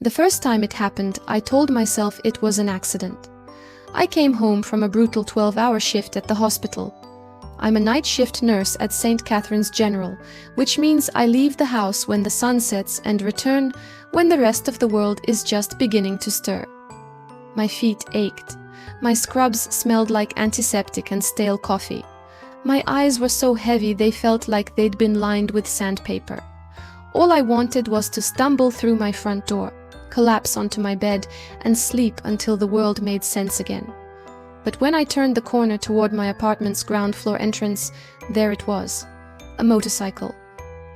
The first time it happened, I told myself it was an accident. I came home from a brutal 12-hour shift at the hospital. I'm a night shift nurse at St. Catherine's General, which means I leave the house when the sun sets and return when the rest of the world is just beginning to stir. My feet ached. My scrubs smelled like antiseptic and stale coffee. My eyes were so heavy they felt like they'd been lined with sandpaper. All I wanted was to stumble through my front door, collapse onto my bed, and sleep until the world made sense again. But when I turned the corner toward my apartment's ground floor entrance, there it was. A motorcycle.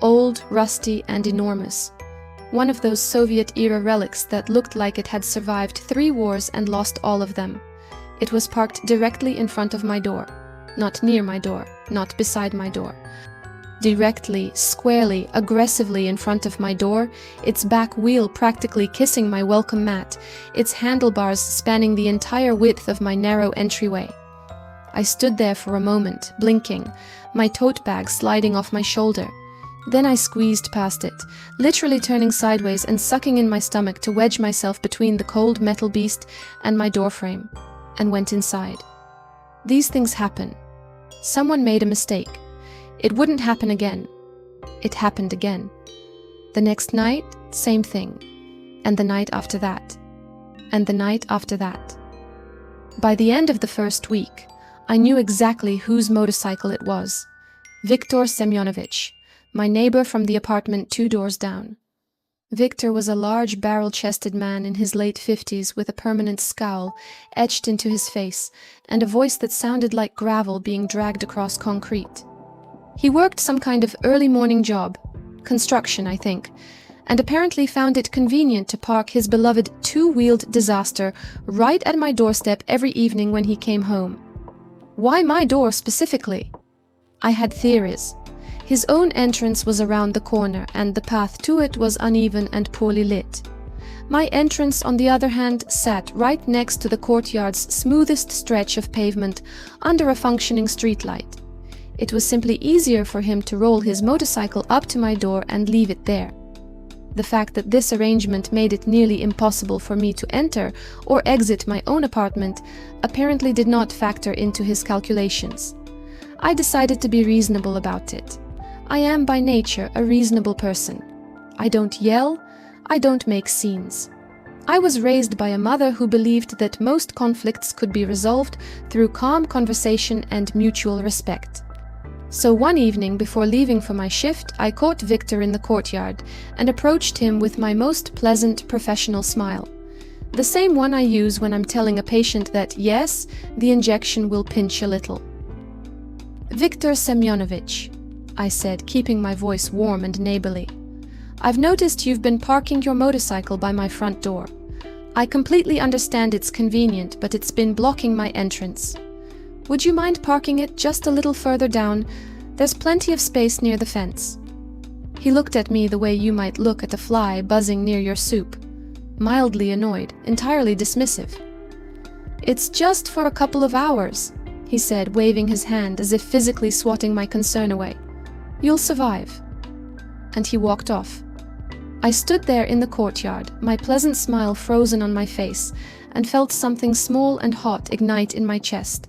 Old, rusty, and enormous. One of those Soviet-era relics that looked like it had survived 3 wars and lost all of them. It was parked directly in front of my door. Not near my door, not beside my door. Directly, squarely, aggressively in front of my door, its back wheel practically kissing my welcome mat, its handlebars spanning the entire width of my narrow entryway. I stood there for a moment, blinking, my tote bag sliding off my shoulder. Then I squeezed past it, literally turning sideways and sucking in my stomach to wedge myself between the cold metal beast and my doorframe, and went inside. These things happen. Someone made a mistake. It wouldn't happen again. It happened again. The next night, same thing. And the night after that. And the night after that. By the end of the first week, I knew exactly whose motorcycle it was. Viktor Semyonovich, my neighbor from the apartment 2 doors down. Viktor was a large barrel-chested man in his late 50s with a permanent scowl etched into his face and a voice that sounded like gravel being dragged across concrete. He worked some kind of early morning job, construction I think, and apparently found it convenient to park his beloved 2-wheeled disaster right at my doorstep every evening when he came home. Why my door specifically? I had theories. His own entrance was around the corner and the path to it was uneven and poorly lit. My entrance, on the other hand, sat right next to the courtyard's smoothest stretch of pavement under a functioning streetlight. It was simply easier for him to roll his motorcycle up to my door and leave it there. The fact that this arrangement made it nearly impossible for me to enter or exit my own apartment apparently did not factor into his calculations. I decided to be reasonable about it. I am by nature a reasonable person. I don't yell, I don't make scenes. I was raised by a mother who believed that most conflicts could be resolved through calm conversation and mutual respect. So one evening before leaving for my shift, I caught Viktor in the courtyard and approached him with my most pleasant professional smile. The same one I use when I'm telling a patient that, yes, the injection will pinch a little. "Viktor Semyonovich," I said, keeping my voice warm and neighborly. "I've noticed you've been parking your motorcycle by my front door. I completely understand it's convenient, but it's been blocking my entrance. Would you mind parking it just a little further down? There's plenty of space near the fence." He looked at me the way you might look at a fly buzzing near your soup. Mildly annoyed, entirely dismissive. "It's just for a couple of hours," he said, waving his hand as if physically swatting my concern away. "You'll survive." And he walked off. I stood there in the courtyard, my pleasant smile frozen on my face, and felt something small and hot ignite in my chest.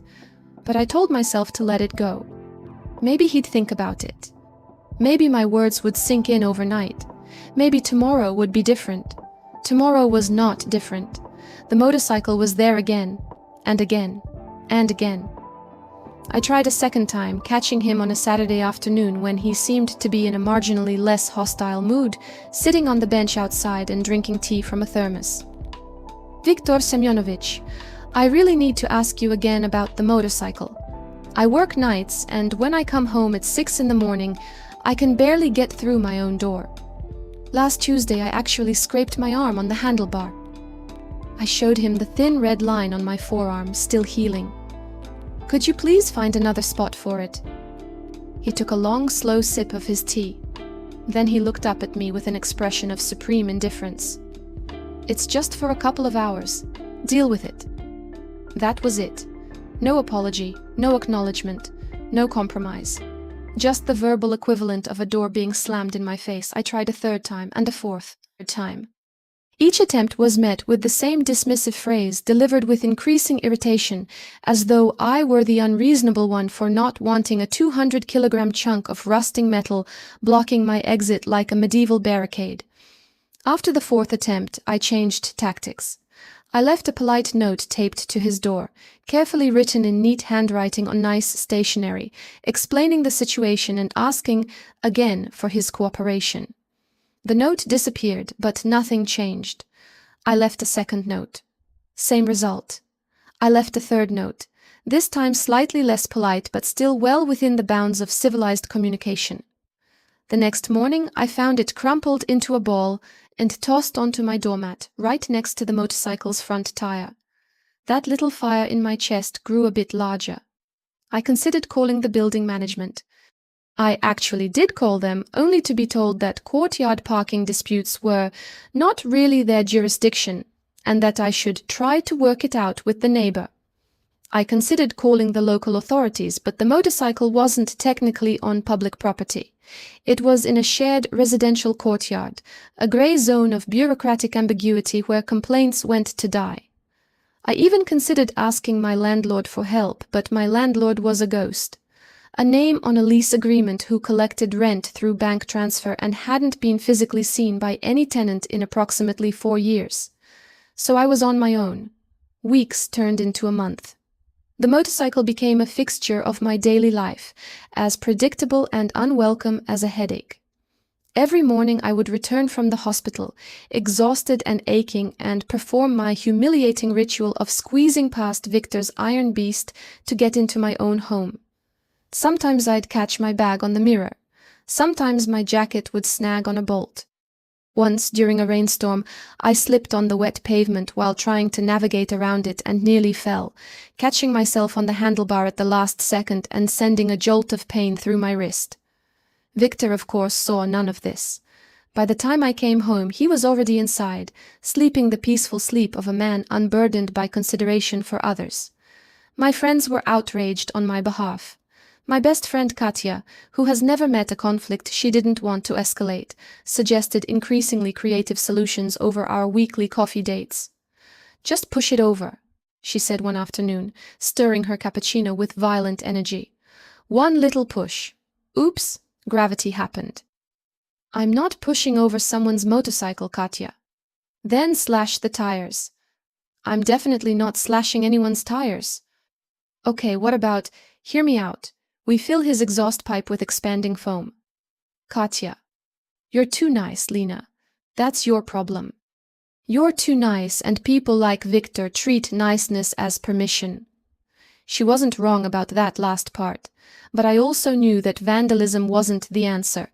But I told myself to let it go. Maybe he'd think about it. Maybe my words would sink in overnight. Maybe tomorrow would be different. Tomorrow was not different. The motorcycle was there again, and again, and again. I tried a second time, catching him on a Saturday afternoon when he seemed to be in a marginally less hostile mood, sitting on the bench outside and drinking tea from a thermos. "Viktor Semyonovich, I really need to ask you again about the motorcycle. I work nights, and when I come home at 6 in the morning, I can barely get through my own door. Last Tuesday, I actually scraped my arm on the handlebar." I showed him the thin red line on my forearm, still healing. "Could you please find another spot for it?" He took a long, slow sip of his tea. Then he looked up at me with an expression of supreme indifference. "It's just for a couple of hours. Deal with it." That was it. No apology, no acknowledgement, no compromise. Just the verbal equivalent of a door being slammed in my face. I tried a third time and a fourth time. Each attempt was met with the same dismissive phrase delivered with increasing irritation, as though I were the unreasonable one for not wanting a 200-kilogram chunk of rusting metal blocking my exit like a medieval barricade. After the fourth attempt, I changed tactics. I left a polite note taped to his door, carefully written in neat handwriting on nice stationery, explaining the situation and asking, again, for his cooperation. The note disappeared, but nothing changed. I left a second note. Same result. I left a third note, this time slightly less polite but still well within the bounds of civilized communication. The next morning I found it crumpled into a ball and tossed onto my doormat, right next to the motorcycle's front tire. That little fire in my chest grew a bit larger. I considered calling the building management. I actually did call them, only to be told that courtyard parking disputes were not really their jurisdiction, and that I should try to work it out with the neighbor. I considered calling the local authorities, but the motorcycle wasn't technically on public property. It was in a shared residential courtyard, a gray zone of bureaucratic ambiguity where complaints went to die. I even considered asking my landlord for help, but my landlord was a ghost. A name on a lease agreement who collected rent through bank transfer and hadn't been physically seen by any tenant in approximately 4 years. So I was on my own. Weeks turned into a month. The motorcycle became a fixture of my daily life, as predictable and unwelcome as a headache. Every morning I would return from the hospital, exhausted and aching, and perform my humiliating ritual of squeezing past Victor's iron beast to get into my own home. Sometimes I'd catch my bag on the mirror. Sometimes my jacket would snag on a bolt. Once, during a rainstorm, I slipped on the wet pavement while trying to navigate around it and nearly fell, catching myself on the handlebar at the last second and sending a jolt of pain through my wrist. Victor, of course, saw none of this. By the time I came home, he was already inside, sleeping the peaceful sleep of a man unburdened by consideration for others. My friends were outraged on my behalf. My best friend Katya, who has never met a conflict she didn't want to escalate, suggested increasingly creative solutions over our weekly coffee dates. "Just push it over," she said one afternoon, stirring her cappuccino with violent energy. "One little push. Oops, gravity happened." "I'm not pushing over someone's motorcycle, Katya." "Then slash the tires." "I'm definitely not slashing anyone's tires." "Okay, what about, hear me out. We fill his exhaust pipe with expanding foam." "Katya, you're too nice, Lena. That's your problem. You're too nice, and people like Victor treat niceness as permission." She wasn't wrong about that last part, but I also knew that vandalism wasn't the answer.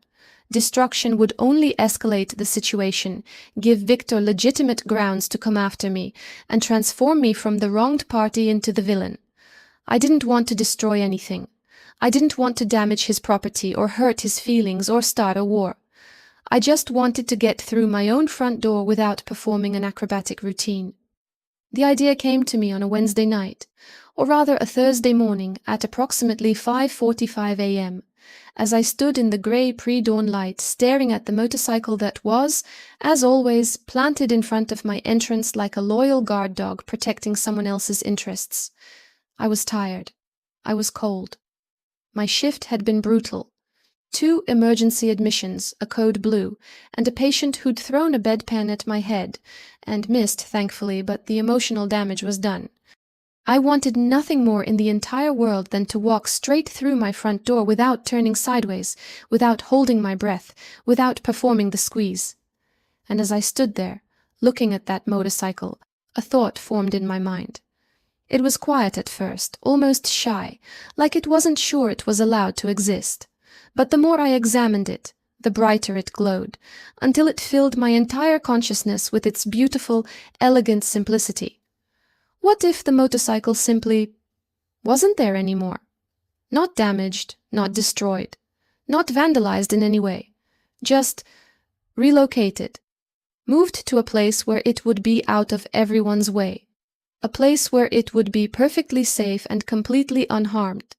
Destruction would only escalate the situation, give Victor legitimate grounds to come after me, and transform me from the wronged party into the villain. I didn't want to destroy anything. I didn't want to damage his property or hurt his feelings or start a war. I just wanted to get through my own front door without performing an acrobatic routine. The idea came to me on a Wednesday night, or rather a Thursday morning at approximately 5:45 a.m., as I stood in the grey pre-dawn light staring at the motorcycle that was, as always, planted in front of my entrance like a loyal guard dog protecting someone else's interests. I was tired. I was cold. My shift had been brutal. 2 emergency admissions, a code blue, and a patient who'd thrown a bedpan at my head, and missed, thankfully, but the emotional damage was done. I wanted nothing more in the entire world than to walk straight through my front door without turning sideways, without holding my breath, without performing the squeeze. And as I stood there, looking at that motorcycle, a thought formed in my mind. It was quiet at first, almost shy, like it wasn't sure it was allowed to exist. But the more I examined it, the brighter it glowed, until it filled my entire consciousness with its beautiful, elegant simplicity. What if the motorcycle simply wasn't there anymore? Not damaged, not destroyed, not vandalized in any way. Just relocated. Moved to a place where it would be out of everyone's way. A place where it would be perfectly safe and completely unharmed.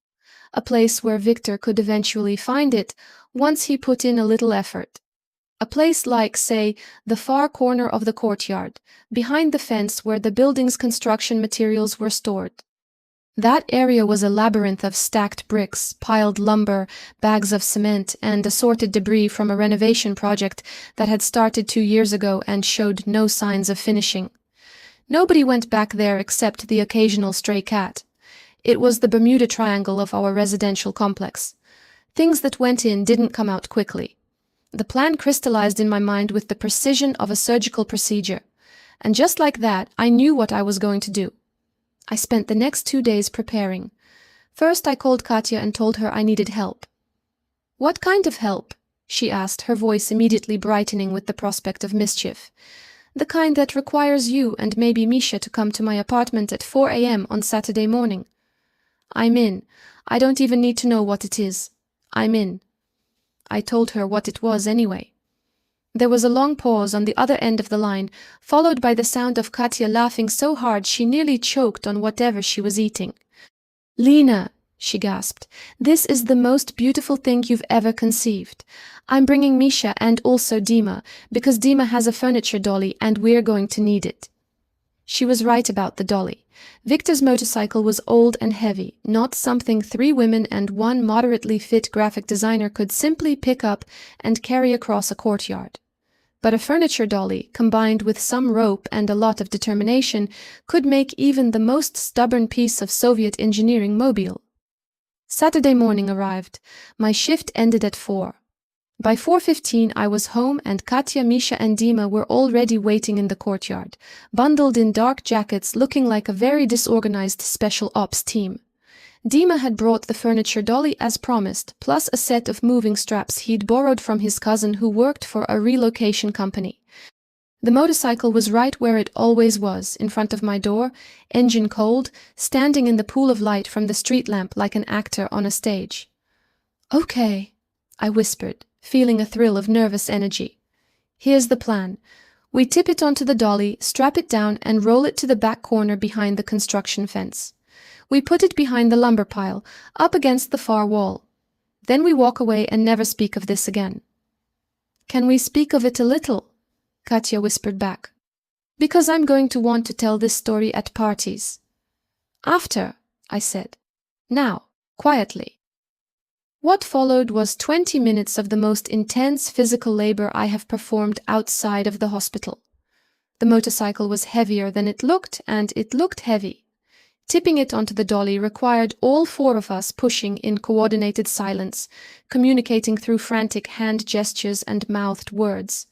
A place where Victor could eventually find it once he put in a little effort. A place like, say, the far corner of the courtyard, behind the fence where the building's construction materials were stored. That area was a labyrinth of stacked bricks, piled lumber, bags of cement, and assorted debris from a renovation project that had started 2 years ago and showed no signs of finishing. Nobody went back there except the occasional stray cat. It was the Bermuda Triangle of our residential complex. Things that went in didn't come out quickly. The plan crystallized in my mind with the precision of a surgical procedure. And just like that, I knew what I was going to do. I spent the next 2 days preparing. First, I called Katya and told her I needed help. "What kind of help?" she asked, her voice immediately brightening with the prospect of mischief. "The kind that requires you and maybe Misha to come to my apartment at 4 a.m. on Saturday morning." "I'm in. I don't even need to know what it is. I'm in." I told her what it was anyway. There was a long pause on the other end of the line, followed by the sound of Katya laughing so hard she nearly choked on whatever she was eating. "Lena," she gasped, "this is the most beautiful thing you've ever conceived. I'm bringing Misha and also Dima, because Dima has a furniture dolly and we're going to need it." She was right about the dolly. Victor's motorcycle was old and heavy, not something 3 women and 1 moderately fit graphic designer could simply pick up and carry across a courtyard. But a furniture dolly, combined with some rope and a lot of determination, could make even the most stubborn piece of Soviet engineering mobile. Saturday morning arrived. My shift ended at 4. By 4:15 I was home and Katya, Misha and Dima were already waiting in the courtyard, bundled in dark jackets looking like a very disorganized special ops team. Dima had brought the furniture dolly as promised, plus a set of moving straps he'd borrowed from his cousin who worked for a relocation company. The motorcycle was right where it always was, in front of my door, engine cold, standing in the pool of light from the street lamp like an actor on a stage. "Okay," I whispered, feeling a thrill of nervous energy. "Here's the plan. We tip it onto the dolly, strap it down, and roll it to the back corner behind the construction fence. We put it behind the lumber pile, up against the far wall. Then we walk away and never speak of this again." "Can we speak of it a little?" Katya whispered back. "Because I'm going to want to tell this story at parties." "After," I said. "Now, quietly." What followed was 20 minutes of the most intense physical labor I have performed outside of the hospital. The motorcycle was heavier than it looked, and it looked heavy. Tipping it onto the dolly required all 4 of us pushing in coordinated silence, communicating through frantic hand gestures and mouthed words.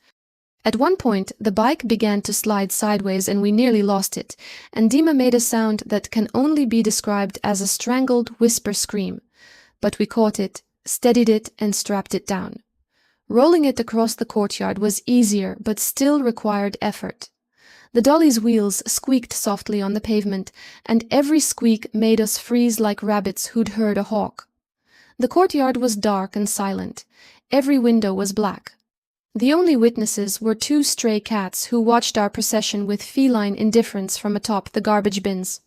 At one point, the bike began to slide sideways and we nearly lost it, and Dima made a sound that can only be described as a strangled whisper scream. But we caught it, steadied it, and strapped it down. Rolling it across the courtyard was easier, but still required effort. The dolly's wheels squeaked softly on the pavement, and every squeak made us freeze like rabbits who'd heard a hawk. The courtyard was dark and silent. Every window was black. The only witnesses were 2 stray cats who watched our procession with feline indifference from atop the garbage bins.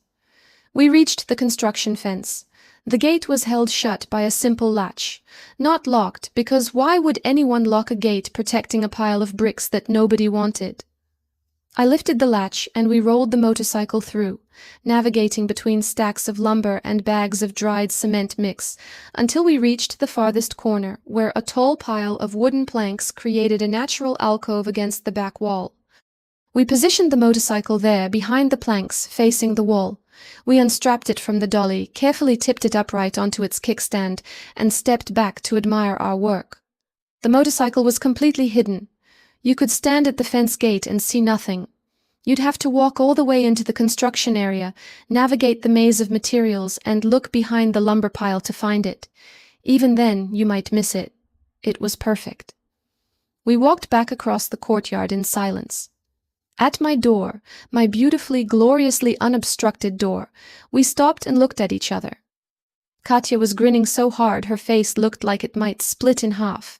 We reached the construction fence. The gate was held shut by a simple latch. Not locked, because why would anyone lock a gate protecting a pile of bricks that nobody wanted? I lifted the latch and we rolled the motorcycle through, navigating between stacks of lumber and bags of dried cement mix, until we reached the farthest corner, where a tall pile of wooden planks created a natural alcove against the back wall. We positioned the motorcycle there, behind the planks, facing the wall. We unstrapped it from the dolly, carefully tipped it upright onto its kickstand, and stepped back to admire our work. The motorcycle was completely hidden. You could stand at the fence gate and see nothing. You'd have to walk all the way into the construction area, navigate the maze of materials, and look behind the lumber pile to find it. Even then, you might miss it. It was perfect. We walked back across the courtyard in silence. At my door, my beautifully, gloriously unobstructed door, we stopped and looked at each other. Katya was grinning so hard her face looked like it might split in half.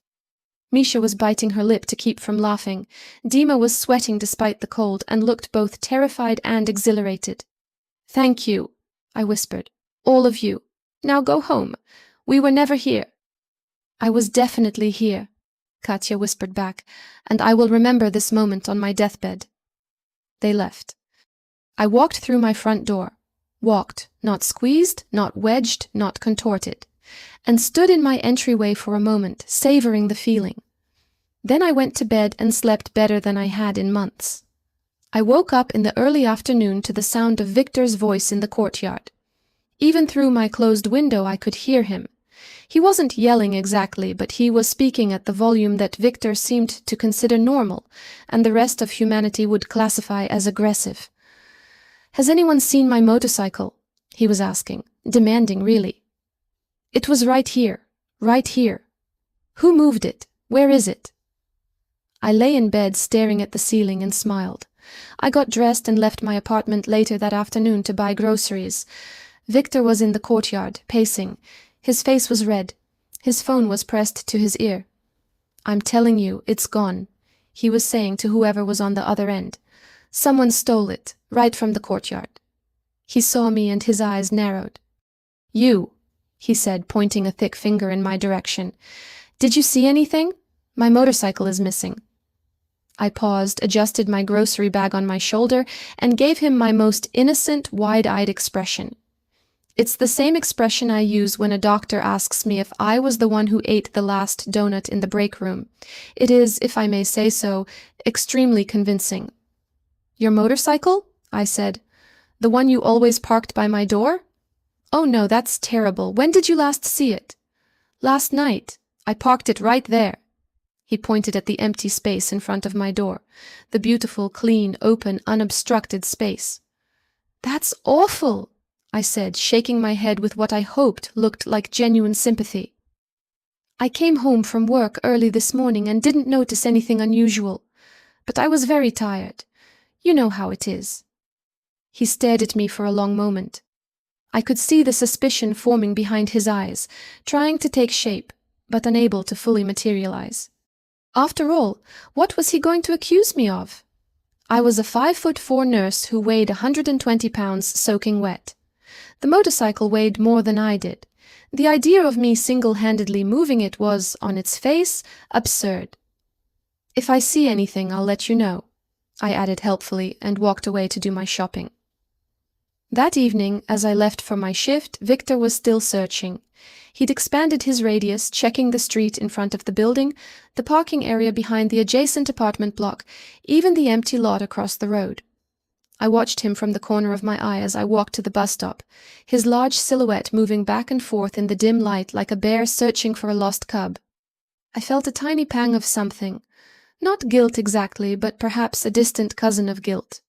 Misha was biting her lip to keep from laughing. Dima was sweating despite the cold and looked both terrified and exhilarated. "Thank you," I whispered. "All of you. Now go home. We were never here." I was definitely here. Katya whispered back, "and I will remember this moment on my deathbed." They left. I walked through my front door. Walked, not squeezed, not wedged, not contorted, and stood in my entryway for a moment, savoring the feeling. Then I went to bed and slept better than I had in months. I woke up in the early afternoon to the sound of Victor's voice in the courtyard. Even through my closed window I could hear him. He wasn't yelling exactly, but he was speaking at the volume that Victor seemed to consider normal, and the rest of humanity would classify as aggressive. "Has anyone seen my motorcycle?" he was asking, demanding really. "It was right here, right here. Who moved it? Where is it?" I lay in bed staring at the ceiling and smiled. I got dressed and left my apartment later that afternoon to buy groceries. Victor was in the courtyard, pacing. His face was red. His phone was pressed to his ear. "I'm telling you, it's gone," he was saying to whoever was on the other end. "Someone stole it, right from the courtyard." He saw me and his eyes narrowed. "You," he said, pointing a thick finger in my direction. "Did you see anything? My motorcycle is missing." I paused, adjusted my grocery bag on my shoulder, and gave him my most innocent, wide-eyed expression. It's the same expression I use when a doctor asks me if I was the one who ate the last donut in the break room. It is, if I may say so, extremely convincing. "Your motorcycle?" I said. "The one you always parked by my door?" "Oh no, that's terrible. When did you last see it?" "Last night. I parked it right there." He pointed at the empty space in front of my door, the beautiful, clean, open, unobstructed space. "That's awful," I said, shaking my head with what I hoped looked like genuine sympathy. "I came home from work early this morning and didn't notice anything unusual, but I was very tired. You know how it is." He stared at me for a long moment. I could see the suspicion forming behind his eyes, trying to take shape, but unable to fully materialize. After all, what was he going to accuse me of? I was a 5'4" nurse who weighed 120 pounds soaking wet. The motorcycle weighed more than I did. The idea of me single-handedly moving it was, on its face, absurd. "If I see anything, I'll let you know," I added helpfully and walked away to do my shopping. That evening, as I left for my shift, Victor was still searching. He'd expanded his radius, checking the street in front of the building, the parking area behind the adjacent apartment block, even the empty lot across the road. I watched him from the corner of my eye as I walked to the bus stop, his large silhouette moving back and forth in the dim light like a bear searching for a lost cub. I felt a tiny pang of something. Not guilt exactly, but perhaps a distant cousin of guilt.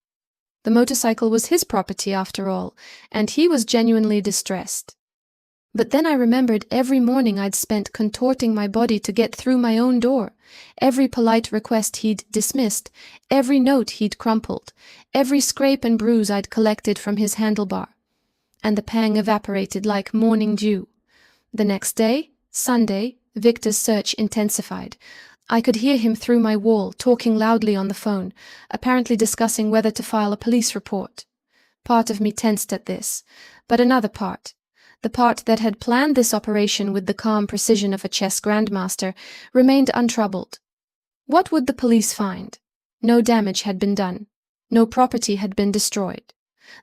The motorcycle was his property after all, and he was genuinely distressed. But then I remembered every morning I'd spent contorting my body to get through my own door, every polite request he'd dismissed, every note he'd crumpled, every scrape and bruise I'd collected from his handlebar. And the pang evaporated like morning dew. The next day, Sunday, Victor's search intensified. I could hear him through my wall, talking loudly on the phone, apparently discussing whether to file a police report. Part of me tensed at this, but another part, the part that had planned this operation with the calm precision of a chess grandmaster, remained untroubled. What would the police find? No damage had been done. No property had been destroyed.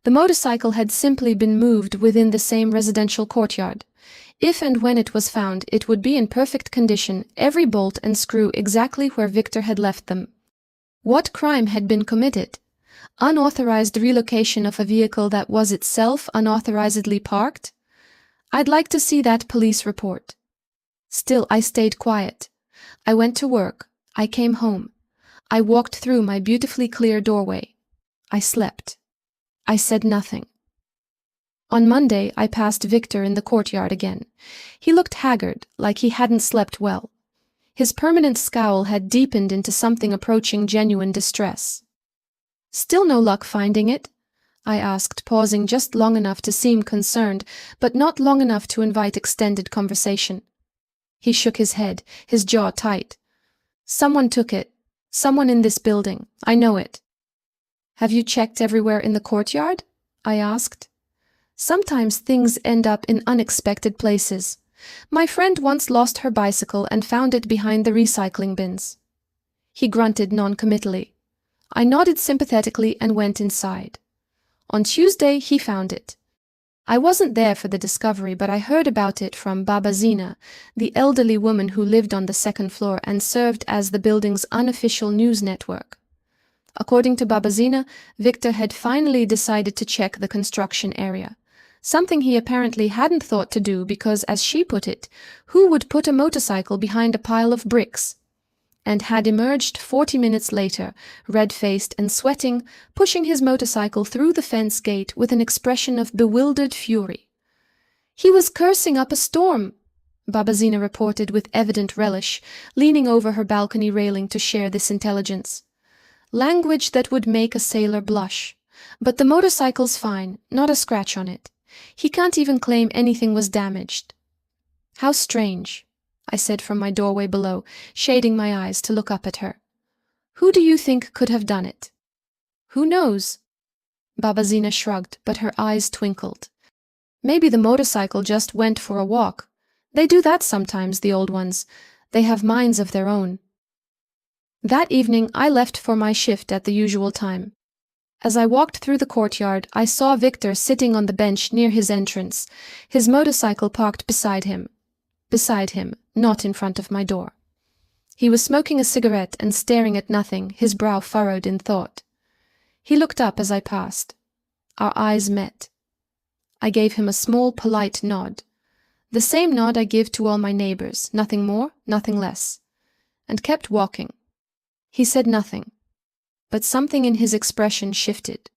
The motorcycle had simply been moved within the same residential courtyard. If and when it was found, it would be in perfect condition, every bolt and screw exactly where Victor had left them. What crime had been committed? Unauthorized relocation of a vehicle that was itself unauthorizedly parked? I'd like to see that police report. Still, I stayed quiet. I went to work. I came home. I walked through my beautifully clear doorway. I slept. I said nothing. On Monday, I passed Victor in the courtyard again. He looked haggard, like he hadn't slept well. His permanent scowl had deepened into something approaching genuine distress. "Still no luck finding it?" I asked, pausing just long enough to seem concerned, but not long enough to invite extended conversation. He shook his head, his jaw tight. "Someone took it. Someone in this building. I know it." "Have you checked everywhere in the courtyard?" I asked. Sometimes things end up in unexpected places. My friend once lost her bicycle and found it behind the recycling bins." He grunted non-committally. I nodded sympathetically and went inside. On Tuesday, he found it. I wasn't there for the discovery, but I heard about it from Baba Zina, the elderly woman who lived on the second floor and served as the building's unofficial news network. According to Baba Zina, Victor had finally decided to check the construction area, something he apparently hadn't thought to do because, as she put it, who would put a motorcycle behind a pile of bricks? And had emerged 40 minutes later, red-faced and sweating, pushing his motorcycle through the fence gate with an expression of bewildered fury. "He was cursing up a storm," Baba Zina reported with evident relish, leaning over her balcony railing to share this intelligence. "Language that would make a sailor blush. But the motorcycle's fine, not a scratch on it. He can't even claim anything was damaged." "How strange," I said from my doorway below, shading my eyes to look up at her. "Who do you think could have done it?" "Who knows?" Baba Zina shrugged, but her eyes twinkled. "Maybe the motorcycle just went for a walk. They do that sometimes, the old ones. They have minds of their own." That evening, I left for my shift at the usual time. As I walked through the courtyard, I saw Victor sitting on the bench near his entrance, his motorcycle parked beside him. Not in front of my door. He was smoking a cigarette and staring at nothing, his brow furrowed in thought. He looked up as I passed. Our eyes met. I gave him a small, polite nod. The same nod I give to all my neighbors, nothing more, nothing less. And kept walking. He said nothing. But something in his expression shifted.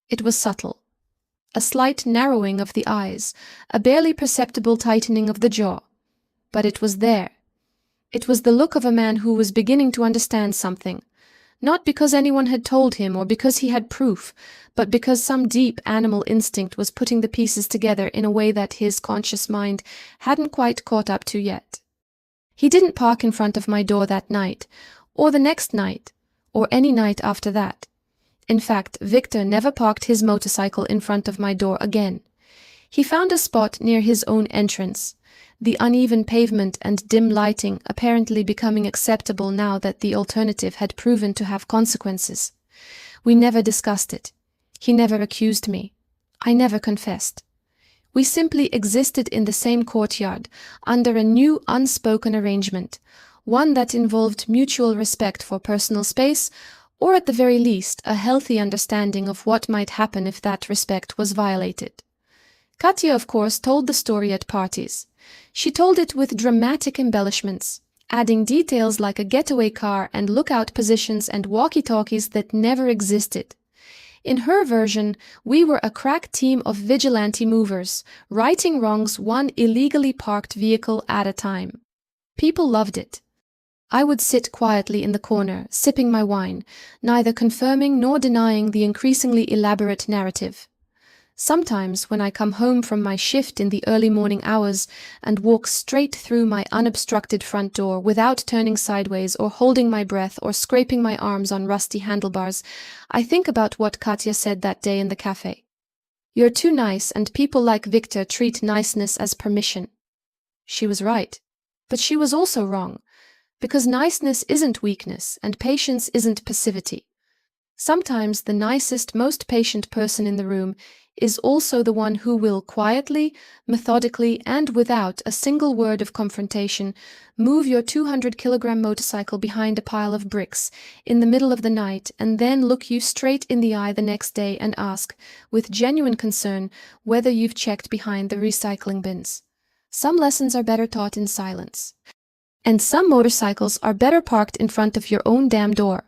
It was subtle. A slight narrowing of the eyes, a barely perceptible tightening of the jaw. But it was there. It was the look of a man who was beginning to understand something, not because anyone had told him or because he had proof, but because some deep animal instinct was putting the pieces together in a way that his conscious mind hadn't quite caught up to yet. He didn't park in front of my door that night, or the next night, or any night after that. In fact, Victor never parked his motorcycle in front of my door again. He found a spot near his own entrance, the uneven pavement and dim lighting apparently becoming acceptable now that the alternative had proven to have consequences. We never discussed it. He never accused me. I never confessed. We simply existed in the same courtyard, under a new unspoken arrangement, one that involved mutual respect for personal space, or at the very least, a healthy understanding of what might happen if that respect was violated. Katya, of course, told the story at parties. She told it with dramatic embellishments, adding details like a getaway car and lookout positions and walkie-talkies that never existed. In her version, we were a crack team of vigilante movers, righting wrongs one illegally parked vehicle at a time. People loved it. I would sit quietly in the corner, sipping my wine, neither confirming nor denying the increasingly elaborate narrative. Sometimes, when I come home from my shift in the early morning hours and walk straight through my unobstructed front door without turning sideways or holding my breath or scraping my arms on rusty handlebars, I think about what Katya said that day in the cafe. "You're too nice, and people like Victor treat niceness as permission." She was right. But she was also wrong, because niceness isn't weakness and patience isn't passivity. Sometimes the nicest, most patient person in the room is also the one who will quietly, methodically, and without a single word of confrontation move your 200-kilogram motorcycle behind a pile of bricks in the middle of the night and then look you straight in the eye the next day and ask, with genuine concern, whether you've checked behind the recycling bins. Some lessons are better taught in silence. And some motorcycles are better parked in front of your own damn door.